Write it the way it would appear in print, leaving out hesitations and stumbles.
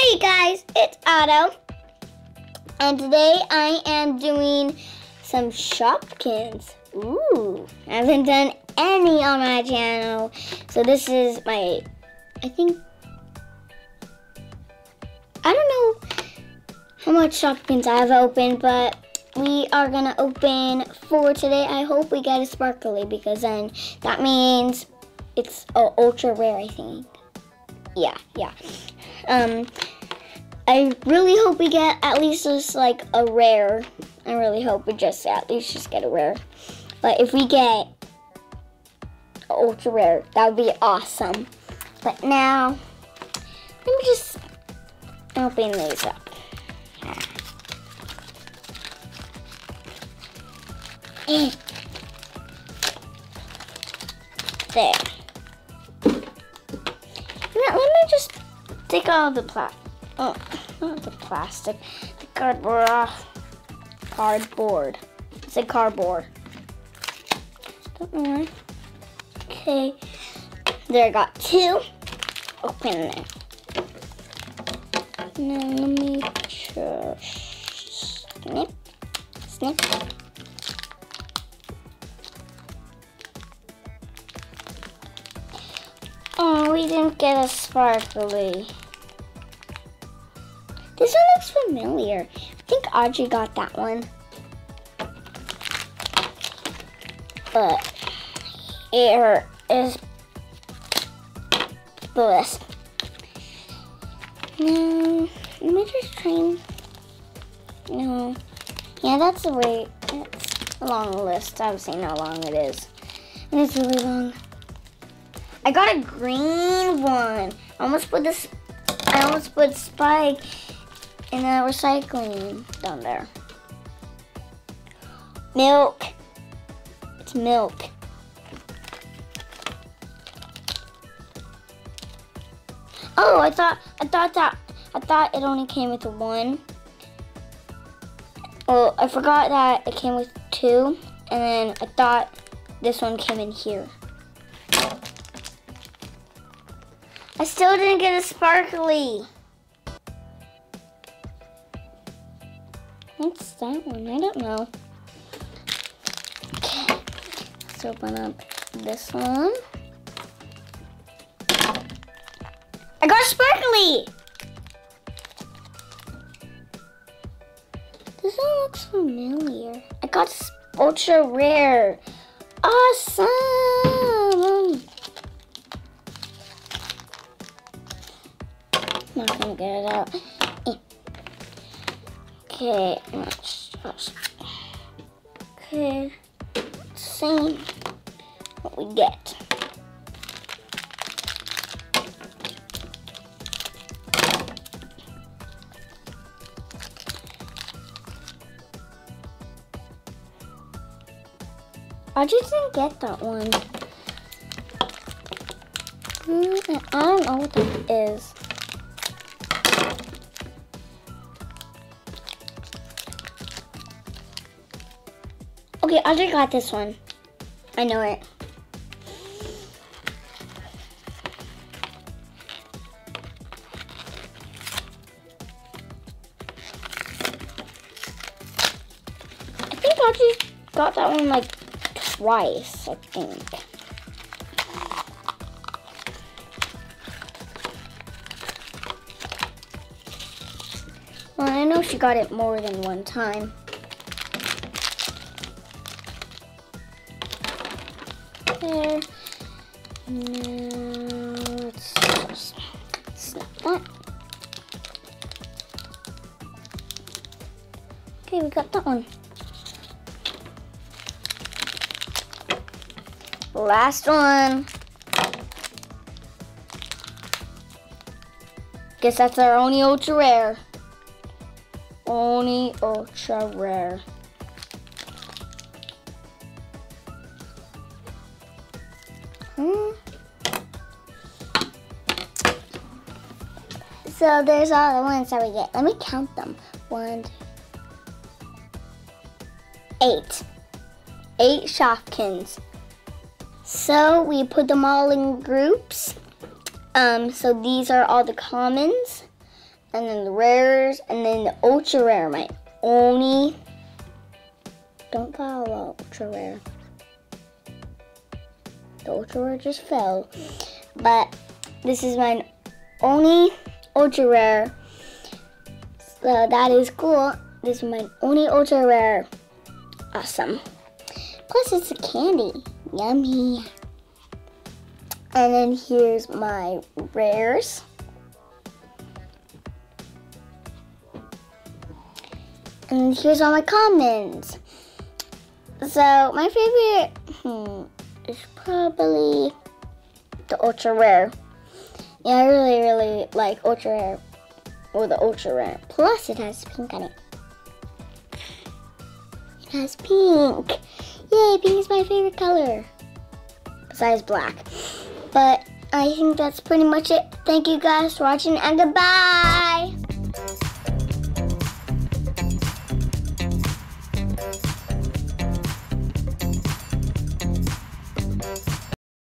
Hey guys, it's Otto, and today I am doing some Shopkins. Ooh, I haven't done any on my channel, so this is my, I don't know how much Shopkins I have opened, but we are gonna open 4 today. I hope we get a sparkly, because then that means it's ultra rare, I think. Yeah. I really hope we get at least just like a rare. I really hope we at least just get a rare. But if we get ultra rare, that would be awesome. But now, let me just open these up. There. Now, let me just take all the not the plastic, the cardboard off. Cardboard. It's a cardboard. Don't know why. Okay. There, I got 2. Open it. Now let me just snip. Oh, we didn't get a sparkly. This one looks familiar. I think Audrey got that one. But here is this. No, let me just try. No. Yeah, that's the way. It's a long list. I've seen how long it is. And it's really long. I got a green one. I almost put Spike in the recycling down there. Milk. It's milk. Oh, I thought it only came with 1. Well, I forgot that it came with 2, and then I thought this one came in here. I still didn't get a sparkly. What's that one? I don't know. Okay, let's open up this one. I got a sparkly! This one looks familiar. I got ultra rare. Awesome! Not gonna get it out. Okay, let's see what we get. I just didn't get that one. I don't know what that is. Okay, I just got this one. I know it. I think I just got that one like twice, I think. Well, I know she got it more than one time. There. Now let's just snap that. Okay, we got that one. Last one. Guess that's our only ultra rare. Only ultra rare. So there's all the ones that we get. Let me count them. 1, 2, 8. 8 Shopkins. So we put them all in groups. So these are all the commons. and then the rares, and then the ultra rare, my only. Don't follow ultra rare. The ultra rare just fell, but this is my only ultra rare. So that is cool. This is my only ultra rare. Awesome. Plus it's a candy. Yummy. And then here's my rares. And here's all my commons. So my favorite is probably the ultra rare. Yeah, I really like ultra rare, or the ultra rare. Plus it has pink on it. It has pink. Yay, pink is my favorite color. Besides black. But I think that's pretty much it. Thank you guys for watching, and goodbye.